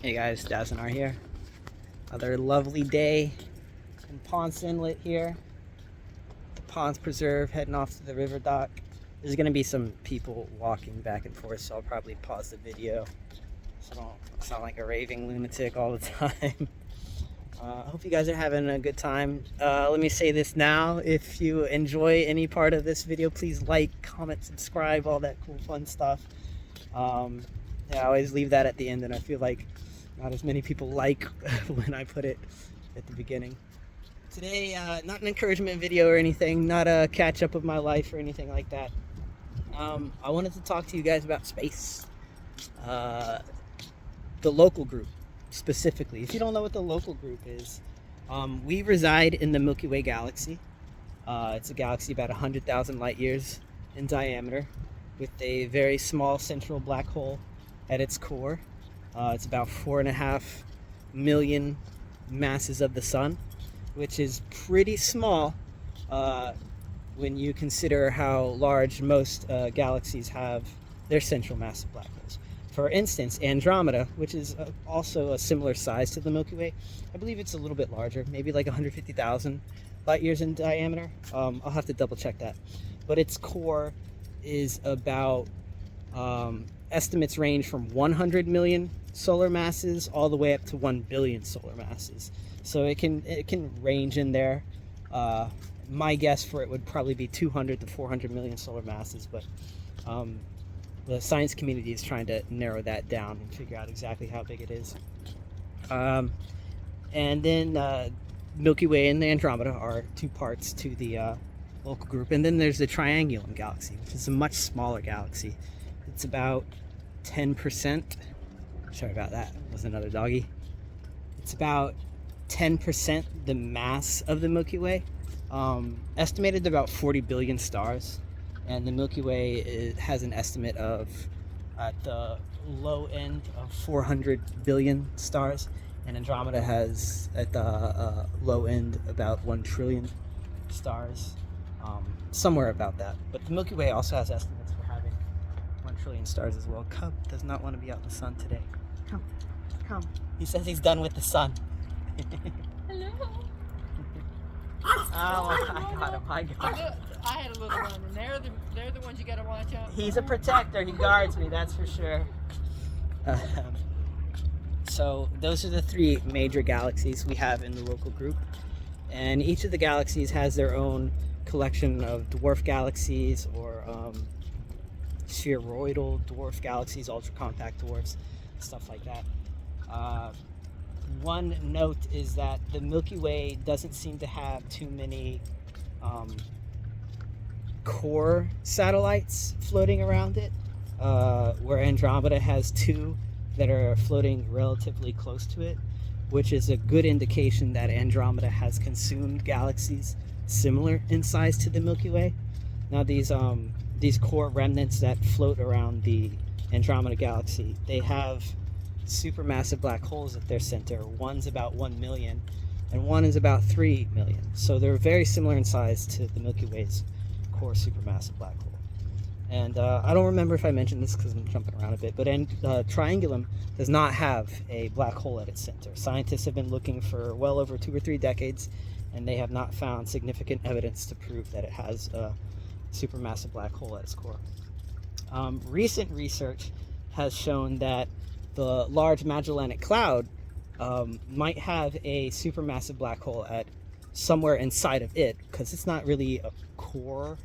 Hey guys, Dazinar here. Another lovely day in Ponce Inlet here. The Ponce Preserve, heading off to the river dock. There's gonna be some people walking back and forth, so I'll probably pause the video so I don't sound like a raving lunatic all the time. I hope you guys are having a good time. Let me say this now. If you enjoy any part of this video, please like, comment, subscribe, all that cool fun stuff. I always leave that at the end, and I feel like not as many people like when I put it at the beginning. Today, not an encouragement video or anything, not a catch up of my life or anything like that. I wanted to talk to you guys about space. The local group, specifically. If you don't know what the local group is, we reside in the Milky Way galaxy. It's a galaxy about 100,000 light years in diameter, with a very small central black hole at its core. It's about 4.5 million masses of the sun, which is pretty small when you consider how large most galaxies have their central massive black holes. For instance, Andromeda, which is also a similar size to the Milky Way, I believe it's a little bit larger, maybe like 150,000 light years in diameter. I'll have to double check that. But its core is about, estimates range from 100 million solar masses all the way up to 1 billion solar masses. So it can range in there. My guess for it would probably be 200 to 400 million solar masses, but the science community is trying to narrow that down and figure out exactly how big it is. And then Milky Way and the Andromeda are two parts to the local group. And then there's the triangulum galaxy, which is a much smaller galaxy. It's about 10%. Sorry about that. That was another doggy. It's about 10% the mass of the Milky Way. Estimated to about 40 billion stars. And the Milky Way has an estimate of, at the low end, of 400 billion stars. And Andromeda has, at the low end, about 1 trillion stars. Somewhere about that. But the Milky Way also has estimates for having 1 trillion stars as well. Cub does not want to be out in the sun today. Come. He says he's done with the sun. Hello. Oh my god. I had a little one, and they're the ones you gotta watch out for. He's a protector. He guards me, that's for sure. So those are the three major galaxies we have in the local group. And each of the galaxies has their own collection of dwarf galaxies, or spheroidal dwarf galaxies, ultra-compact dwarfs, stuff like that. One note is that the Milky Way doesn't seem to have too many core satellites floating around it, where Andromeda has 2 that are floating relatively close to it, which is a good indication that Andromeda has consumed galaxies similar in size to the Milky Way. Now these core remnants that float around the Andromeda galaxy, they have supermassive black holes at their center. One's about 1 million and one is about 3 million. So they're very similar in size to the Milky Way's core supermassive black hole. And I don't remember if I mentioned this because I'm jumping around a bit, but triangulum does not have a black hole at its center. Scientists have been looking for well over 2 or 3 decades, and they have not found significant evidence to prove that it has a supermassive black hole at its core. Recent research has shown that the Large Magellanic Cloud might have a supermassive black hole at somewhere inside of it, because it's not really a core.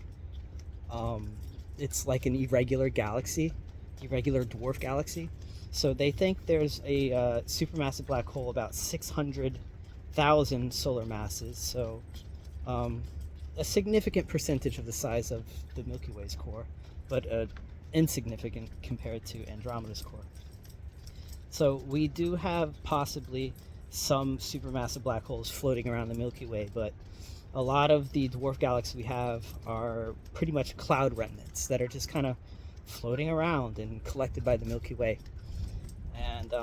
It's like an irregular galaxy, irregular dwarf galaxy. So they think there's a supermassive black hole about 600,000 solar masses. So a significant percentage of the size of the Milky Way's core, but insignificant compared to Andromeda's core. So we do have possibly some supermassive black holes floating around the Milky Way, but a lot of the dwarf galaxies we have are pretty much cloud remnants that are just kind of floating around and collected by the Milky Way. And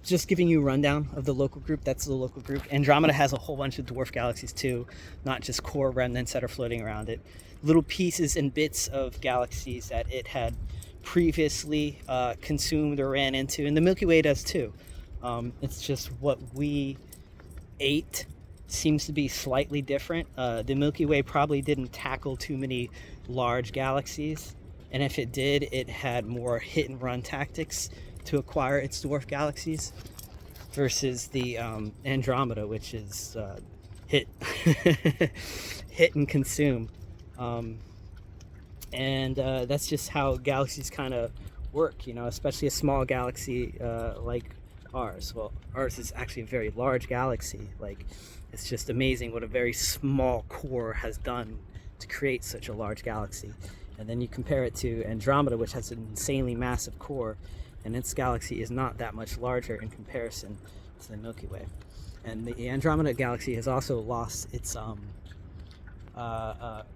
just giving you a rundown of the local group. That's the local group. Andromeda has a whole bunch of dwarf galaxies too, not just core remnants that are floating around it. Little pieces and bits of galaxies that it had previously consumed or ran into, and the Milky Way does too. It's just what we ate seems to be slightly different. The Milky Way probably didn't tackle too many large galaxies, and if it did, it had more hit and run tactics to acquire its dwarf galaxies versus the Andromeda, which is hit hit and consume. And that's just how galaxies kind of work, you know, especially a small galaxy like ours. Well, ours is actually a very large galaxy. Like, it's just amazing what a very small core has done to create such a large galaxy. And then you compare it to Andromeda, which has an insanely massive core, and its galaxy is not that much larger in comparison to the Milky Way. And the Andromeda galaxy has also lost its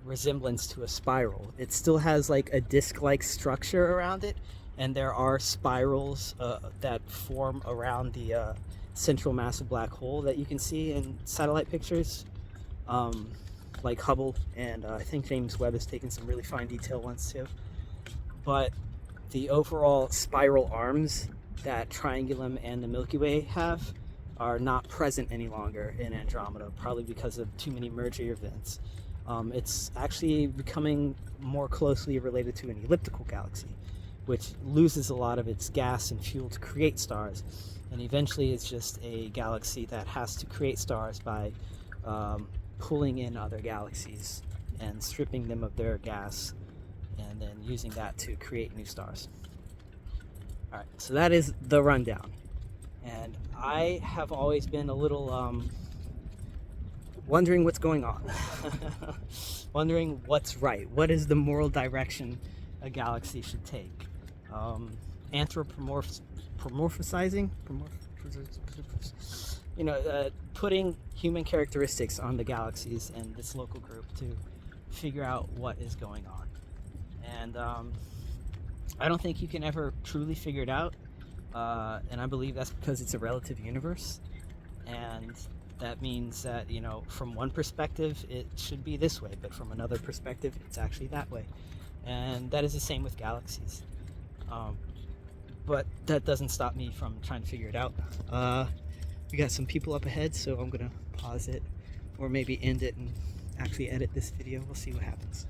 resemblance to a spiral. It still has like a disc-like structure around it, and there are spirals that form around the central massive black hole that you can see in satellite pictures, like Hubble, and I think James Webb has taken some really fine detail ones too. But the overall spiral arms that Triangulum and the Milky Way have are not present any longer in Andromeda, probably because of too many merger events. It's actually becoming more closely related to an elliptical galaxy, which loses a lot of its gas and fuel to create stars, and eventually it's just a galaxy that has to create stars by pulling in other galaxies and stripping them of their gas, and then using that to create new stars. All right, so that is the rundown, and I have always been a little wondering what's going on. Wondering what's right. What is the moral direction a galaxy should take? Anthropomorphizing? You know, putting human characteristics on the galaxies and this local group to figure out what is going on. And I don't think you can ever truly figure it out. And I believe that's because it's a relative universe. And that means that, you know, from one perspective, it should be this way, but from another perspective, it's actually that way. And that is the same with galaxies. But that doesn't stop me from trying to figure it out. We got some people up ahead, so I'm gonna pause it, or maybe end it and actually edit this video. We'll see what happens.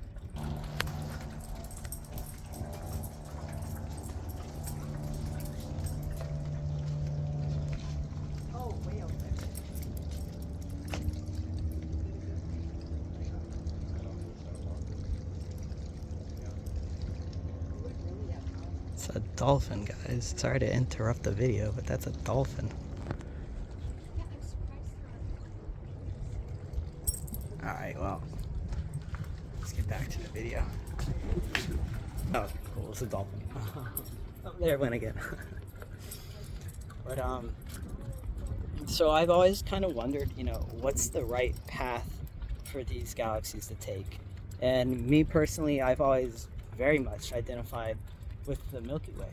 It's a dolphin, guys. Sorry to interrupt the video, but that's a dolphin. Alright, well, let's get back to the video. Oh, cool, it's a dolphin. Oh, there it went again. But, so I've always kind of wondered, you know, what's the right path for these galaxies to take? And me personally, I've always very much identified with the Milky Way.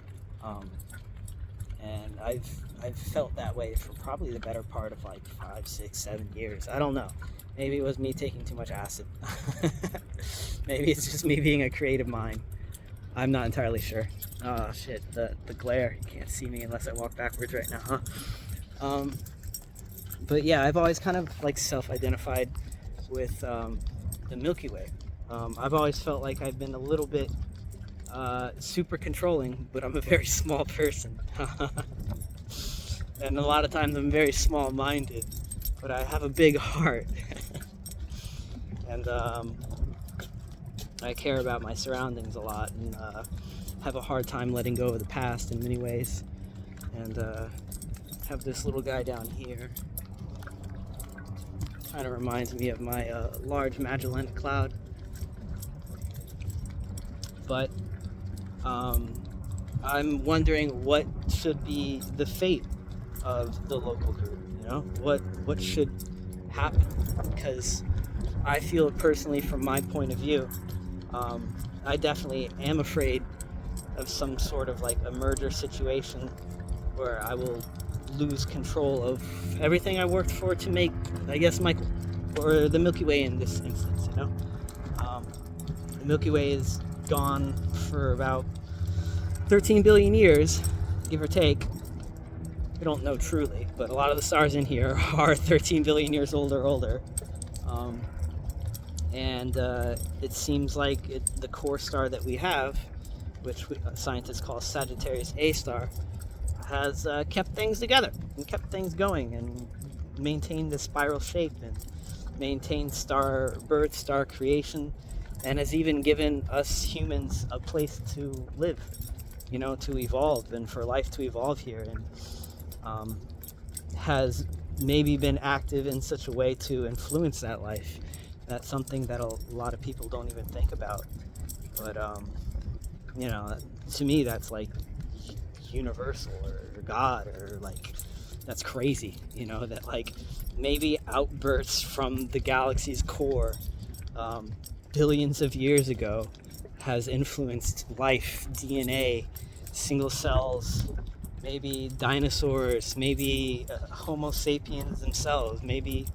And I've felt that way for probably the better part of like 5, 6, 7 years. I don't know. Maybe it was me taking too much acid. Maybe it's just me being a creative mind. I'm not entirely sure. Oh shit, the glare. You can't see me unless I walk backwards right now, huh? But yeah, I've always kind of like self-identified with the Milky Way. I've always felt like I've been a little bit super controlling, but I'm a very small person. And a lot of times I'm very small-minded, but I have a big heart. And I care about my surroundings a lot, and have a hard time letting go of the past in many ways. And have this little guy down here. Kind of reminds me of my large Magellanic Cloud. But I'm wondering what should be the fate of the local group, you know? What should happen? Because I feel personally, from my point of view, I definitely am afraid of some sort of like a merger situation where I will lose control of everything I worked for to make, I guess, Michael, or the Milky Way in this instance, you know? The Milky Way is gone for about 13 billion years, give or take. We don't know truly, but a lot of the stars in here are 13 billion years old or older. And it seems like the core star that we have, which scientists call Sagittarius A star, has kept things together and kept things going and maintained the spiral shape and maintained star birth, star creation, and has even given us humans a place to live, you know, to evolve and for life to evolve here, and has maybe been active in such a way to influence that life. That's something that a lot of people don't even think about. But, you know, to me, that's like universal or God, or like, that's crazy, you know, that like maybe outbursts from the galaxy's core billions of years ago has influenced life, DNA, single cells, maybe dinosaurs, maybe Homo sapiens themselves. Maybe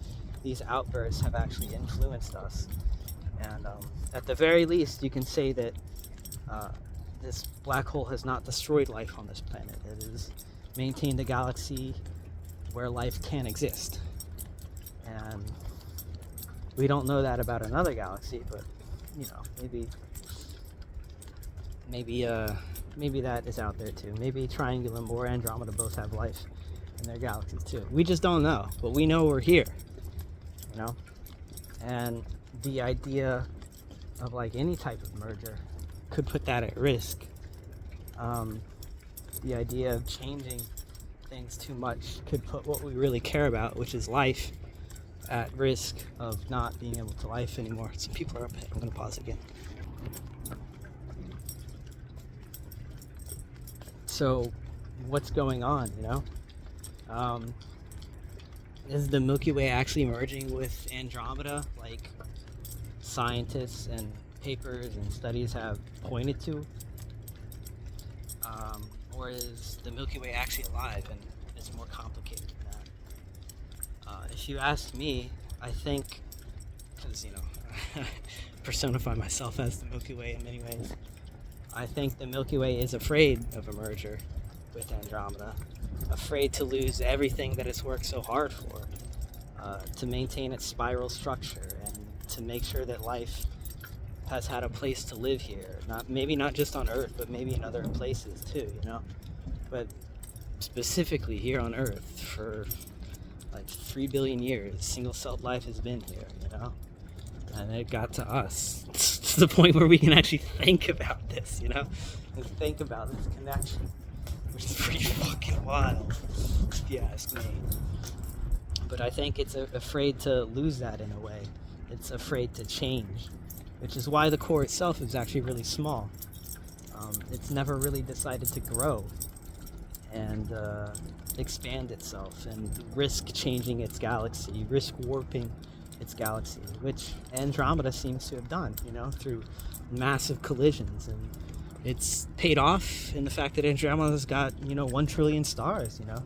these outbursts have actually influenced us. And at the very least, you can say that this black hole has not destroyed life on this planet. It has maintained a galaxy where life can exist. And we don't know that about another galaxy, but you know, maybe that is out there too. Maybe Triangulum or Andromeda both have life in their galaxies too. We just don't know, but we know we're here, you know? And the idea of like any type of merger could put that at risk. The idea of changing things too much could put what we really care about, which is life, at risk of not being able to life anymore. Some people are up ahead. I'm going to pause again. So what's going on, you know? Is the Milky Way actually merging with Andromeda, like scientists and papers and studies have pointed to? Or is the Milky Way actually alive and it's more complicated than that? If you ask me, I think, because, you know, personify myself as the Milky Way in many ways, I think the Milky Way is afraid of a merger with Andromeda, afraid to lose everything that it's worked so hard for, to maintain its spiral structure and to make sure that life has had a place to live here. Maybe not just on Earth, but maybe in other places too, you know? But specifically here on Earth for like 3 billion years, single-celled life has been here, you know? And it got to us to the point where we can actually think about this, you know? And think about this connection, which is pretty fucking wild, if you ask me. But I think it's afraid to lose that in a way. It's afraid to change, which is why the core itself is actually really small. It's never really decided to grow and expand itself and risk changing its galaxy, risk warping its galaxy, which Andromeda seems to have done, you know, through massive collisions. And it's paid off in the fact that Andromeda's got, you know, 1 trillion stars, you know.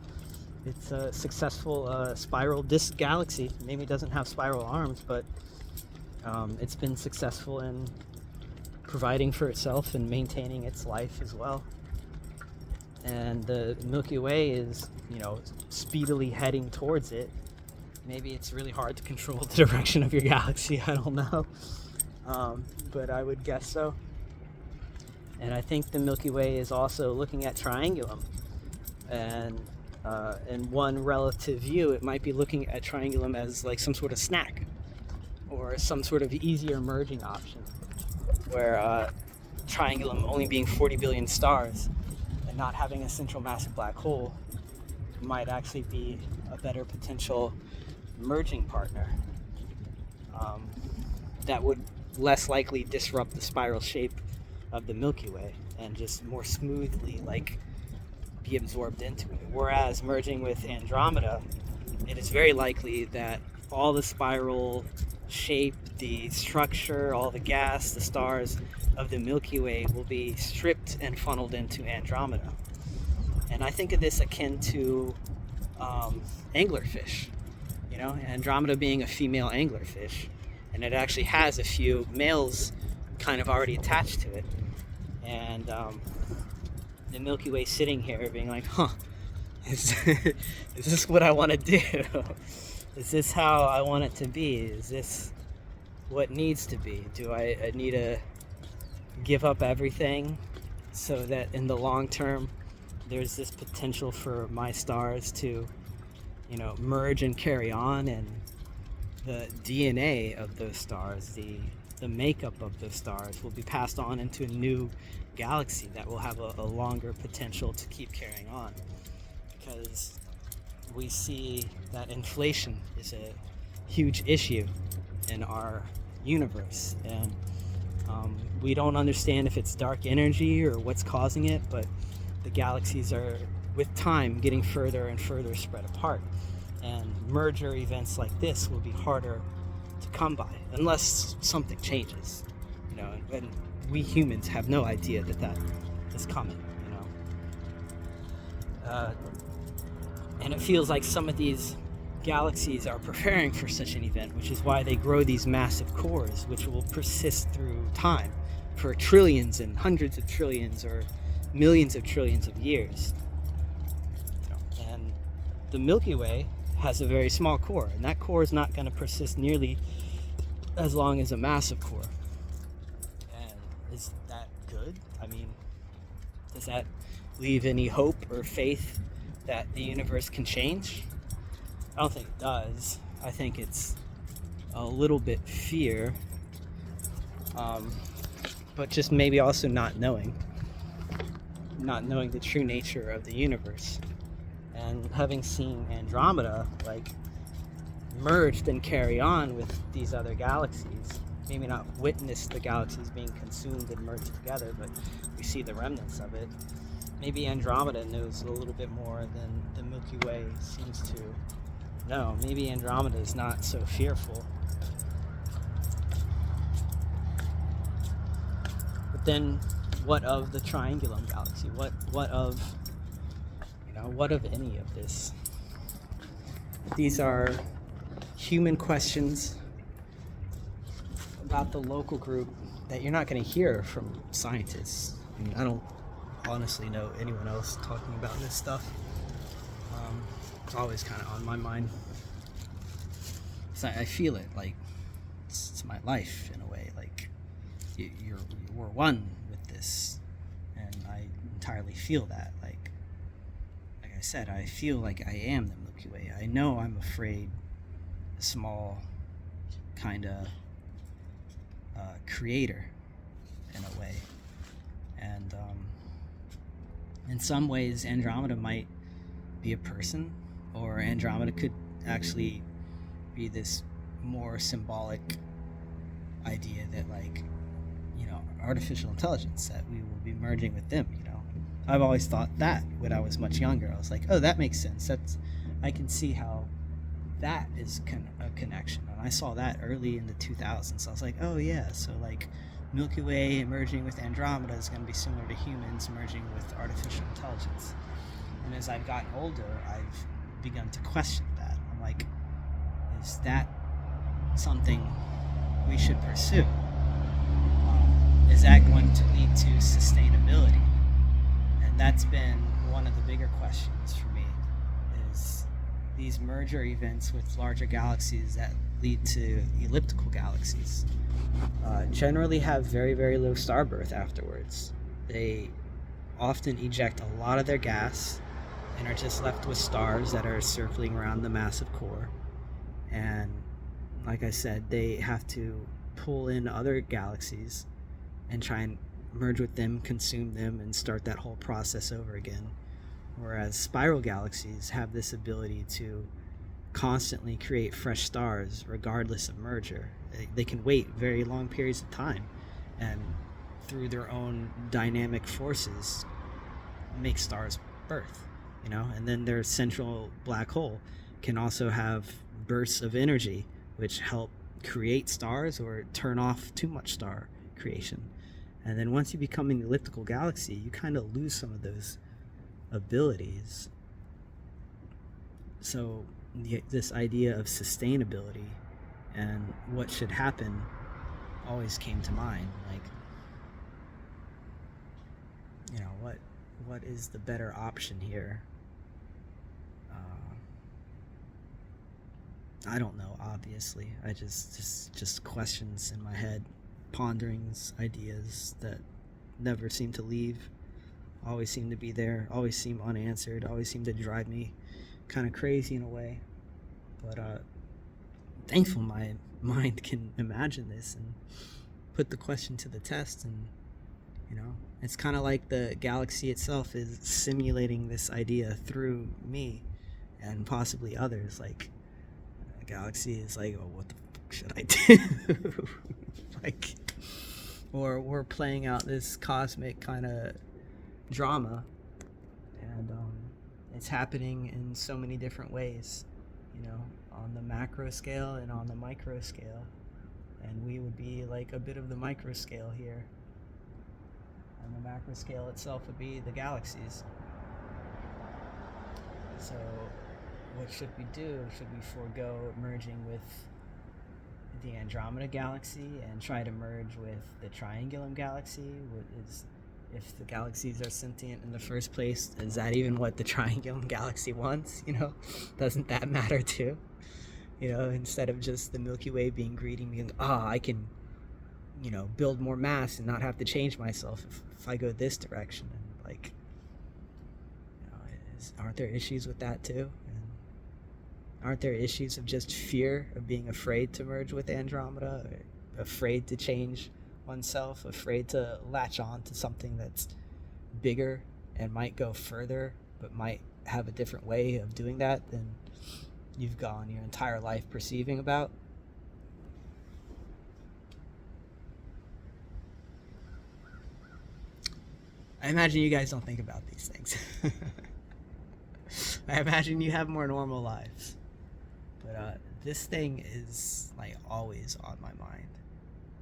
It's a successful spiral disk galaxy. Maybe it doesn't have spiral arms, but it's been successful in providing for itself and maintaining its life as well. And the Milky Way is, you know, speedily heading towards it. Maybe it's really hard to control the direction of your galaxy, I don't know. But I would guess so. And I think the Milky Way is also looking at Triangulum. And in one relative view, it might be looking at Triangulum as like some sort of snack or some sort of easier merging option, where Triangulum only being 40 billion stars and not having a central massive black hole might actually be a better potential merging partner that would less likely disrupt the spiral shape of the Milky Way and just more smoothly like be absorbed into it. Whereas merging with Andromeda, it is very likely that all the spiral shape, the structure, all the gas, the stars of the Milky Way will be stripped and funneled into Andromeda. And I think of this akin to anglerfish, you know, Andromeda being a female anglerfish, and it actually has a few males kind of already attached to it. And the Milky Way sitting here being like, huh, is, is this what I want to do? Is this how I want it to be? Is this what needs to be? Do I need to give up everything so that in the long term there's this potential for my stars to, merge and carry on, and the DNA of those stars, the makeup of those stars will be passed on into a new galaxy that will have a longer potential to keep carrying on, because we see that inflation is a huge issue in our universe, and we don't understand if it's dark energy or what's causing it, but the galaxies are, with time, getting further and further spread apart, and merger events like this will be harder to come by unless something changes, and we humans have no idea that is coming, and it feels like some of these galaxies are preparing for such an event, which is why they grow these massive cores, which will persist through time for trillions and hundreds of trillions or millions of trillions of years. And the Milky Way has a very small core, and that core is not going to persist nearly as long as a massive core. And is that good? I mean, does that leave any hope or faith that the universe can change? I don't think it does. I think it's a little bit fear, but just maybe also not knowing the true nature of the universe. And having seen Andromeda merged and carry on with these other galaxies, maybe not witness the galaxies being consumed and merged together, but we see the remnants of it. Maybe Andromeda knows a little bit more than the Milky Way seems to know. Maybe Andromeda is not so fearful. But then, what of the triangulum galaxy? What of any of this? These are human questions about the local group that you're not going to hear from scientists. I mean, I don't honestly know anyone else talking about this stuff. It's always kind of on my mind. So I feel it, like it's my life in a way. Like we're one with this, and I entirely feel that. Like I said, I feel like I am the Milky Way. I know I'm afraid, a small kind of creator in a way, and in some ways Andromeda might be a person, or Andromeda could actually be this more symbolic idea that artificial intelligence, that we will be merging with them. I've always thought that when I was much younger. I was like, oh, that makes sense. I can see how that is a connection, and I saw that early in the 2000s. So I was like, oh yeah, so Milky Way merging with Andromeda is going to be similar to humans merging with artificial intelligence. And as I've gotten older, I've begun to question that. I'm like, is that something we should pursue? Is that going to lead to sustainability? And that's been one of the bigger questions for me, is these merger events with larger galaxies that lead to elliptical galaxies generally have very, very low star birth afterwards. They often eject a lot of their gas and are just left with stars that are circling around the massive core. And like I said, they have to pull in other galaxies and try and merge with them, consume them, and start that whole process over again. Whereas spiral galaxies have this ability to constantly create fresh stars regardless of merger. They can wait very long periods of time, and through their own dynamic forces make stars birth, and then their central black hole can also have bursts of energy which help create stars or turn off too much star creation. And then once you become an elliptical galaxy, you kind of lose some of those abilities. So this idea of sustainability and what should happen always came to mind. what is the better option here? I don't know, obviously. I just questions in my head, ponderings, ideas that never seem to leave, always seem to be there, always seem unanswered, always seem to drive me kind of crazy in a way. But thankful my mind can imagine this and put the question to the test. And it's kind of like the galaxy itself is simulating this idea through me and possibly others. Like, the galaxy is like, oh, what the fuck should I do? Like, or we're playing out this cosmic kind of drama, and it's happening in so many different ways, on the macro scale and on the micro scale, and we would be like a bit of the micro scale here, and the macro scale itself would be the galaxies. So what should we do? Should we forego merging with the Andromeda galaxy and try to merge with the triangulum galaxy? If the galaxies are sentient in the first place, is that even what the triangulum galaxy wants? Doesn't that matter too? Instead of just the Milky Way being greedy, being, I can, build more mass and not have to change myself if I go this direction. And like, aren't there issues with that too? And aren't there issues of just fear of being afraid to merge with Andromeda, or afraid to change oneself, afraid to latch on to something that's bigger and might go further, but might have a different way of doing that than you've gone your entire life perceiving about? I imagine you guys don't think about these things. I imagine you have more normal lives. But this thing is like always on my mind.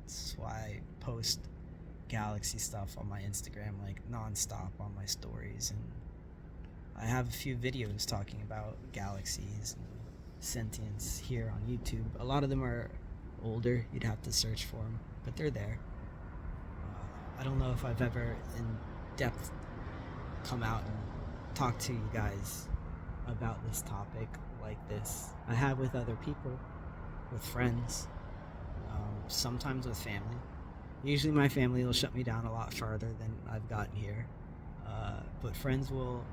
That's why I post galaxy stuff on my Instagram like nonstop on my stories, and I have a few videos talking about galaxies and sentience here on YouTube. A lot of them are older, you'd have to search for them, but they're there. I don't know if I've ever in depth come out and talked to you guys about this topic like this. I have with other people, with friends, sometimes with family. Usually my family will shut me down a lot farther than I've gotten here, but friends will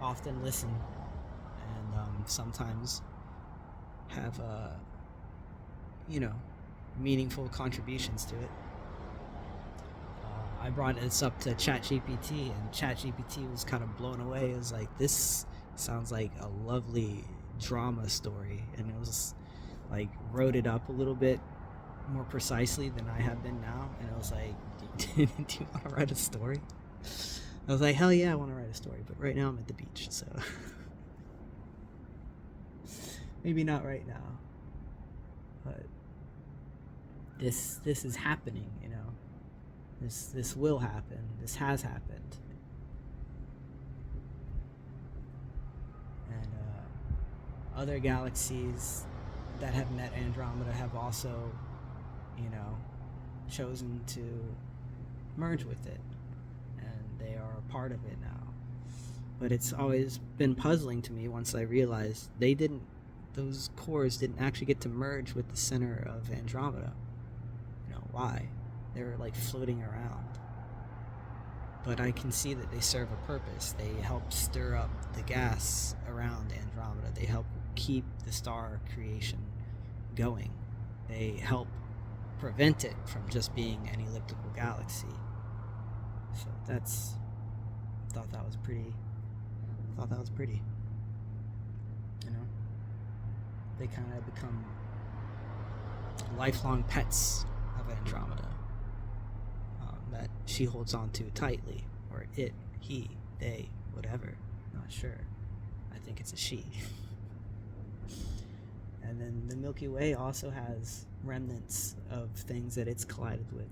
often listen, and sometimes have meaningful contributions to it. I brought this up to ChatGPT, and ChatGPT was kind of blown away. It was like, this sounds like a lovely drama story, and it was like wrote it up a little bit more precisely than I have been now, and it was like, do you want to write a story? I was like, hell yeah, I want to write a story, but right now I'm at the beach, so maybe not right now. But this is happening, This will happen. This has happened. And other galaxies that have met Andromeda have also, chosen to merge with it. And they are a part of it now. But it's always been puzzling to me once I realized those cores didn't actually get to merge with the center of Andromeda. Why? They were like floating around. But I can see that they serve a purpose. They help stir up the gas around Andromeda. They help keep the star creation going. They help prevent it from just being an elliptical galaxy. So thought that was pretty. They kind of become lifelong pets of Andromeda, that she holds on to tightly, or it, he, they, whatever, not sure. I think it's a she. And then the Milky Way also has remnants of things that it's collided with,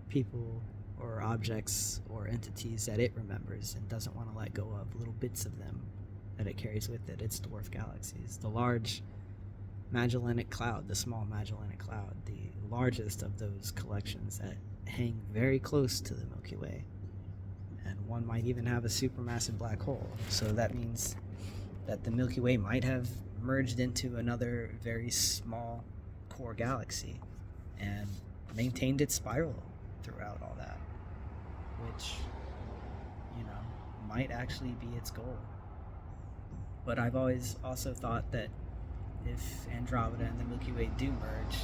people or objects or entities that it remembers and doesn't want to let go of, little bits of them that it carries with it, its dwarf galaxies. The large Magellanic Cloud, the small Magellanic Cloud, the largest of those collections that hang very close to the Milky Way. and one might even have a supermassive black hole. So that means that the Milky Way might have merged into another very small core galaxy and maintained its spiral throughout all that, which, you know, might actually be its goal. But I've always also thought that if Andromeda and the Milky Way do merge,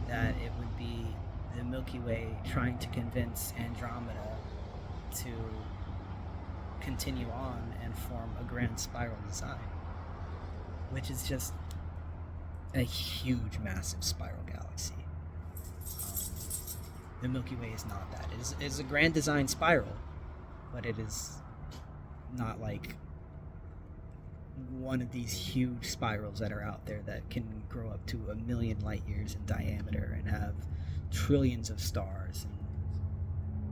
that it would be the Milky Way trying to convince Andromeda to continue on and form a grand spiral design, which is just a huge, massive spiral galaxy. The Milky Way is not that. It is a grand design spiral, but it is not like one of these huge spirals that are out there that can grow up to 1 million light years in diameter and have trillions of stars.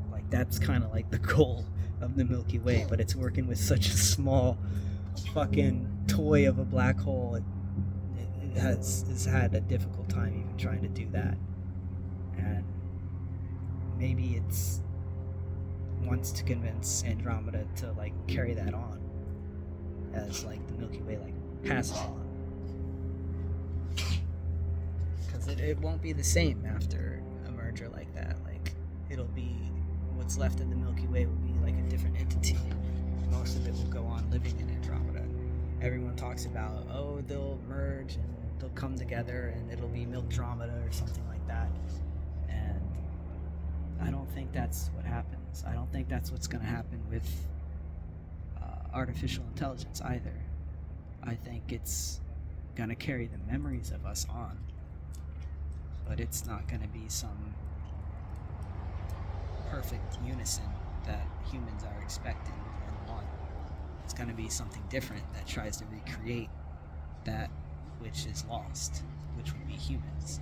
And like, that's kind of like the goal of the Milky Way, but it's working with such a small fucking toy of a black hole. It has had a difficult time even trying to do that. And maybe it's wants to convince Andromeda to like carry that on as like the Milky Way like passes on, because it won't be the same after a merger like that. Like, it'll be, what's left of the Milky Way will be like a different entity. Most of it will go on living in Andromeda. Everyone talks about, oh, they'll merge and they'll come together and it'll be Milkdromeda or something like that. And I don't think that's what happens. I don't think that's what's going to happen with artificial intelligence either. I think it's going to carry the memories of us on, but it's not going to be some perfect unison that humans are expecting and want. It's going to be something different that tries to recreate that which is lost, which would be humans,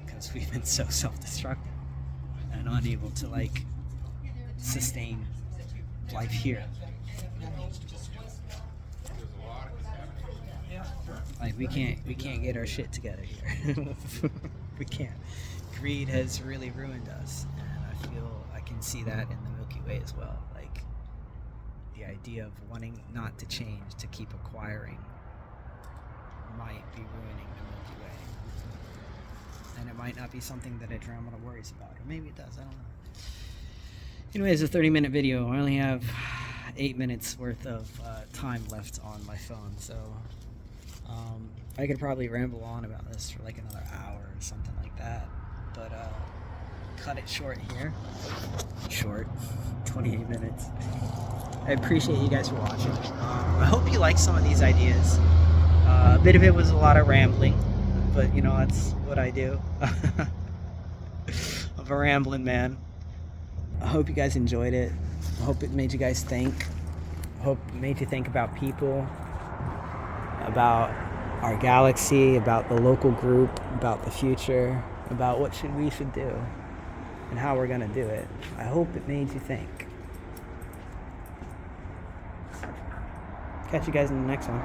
because we've been so self-destructive and unable to like sustain life here. Like, we can't get our shit together here. We can't. Greed has really ruined us, and I feel I can see that in the Milky Way as well. Like, the idea of wanting not to change, to keep acquiring, might be ruining the Milky Way. And it might not be something that Andromeda worries about, or maybe it does, I don't know. Anyways, a 30-minute video. I only have 8 minutes worth of time left on my phone, so I could probably ramble on about this for like another hour or something like that, but cut it short here. Short, 28 minutes. I appreciate you guys for watching. I hope you like some of these ideas. A bit of it was a lot of rambling, but you know, that's what I do. I'm a rambling man. I hope you guys enjoyed it. I hope it made you guys think. I hope it made you think about people, about our galaxy, about the local group, about the future, about what we should do and how we're gonna do it. I hope it made you think. Catch you guys in the next one.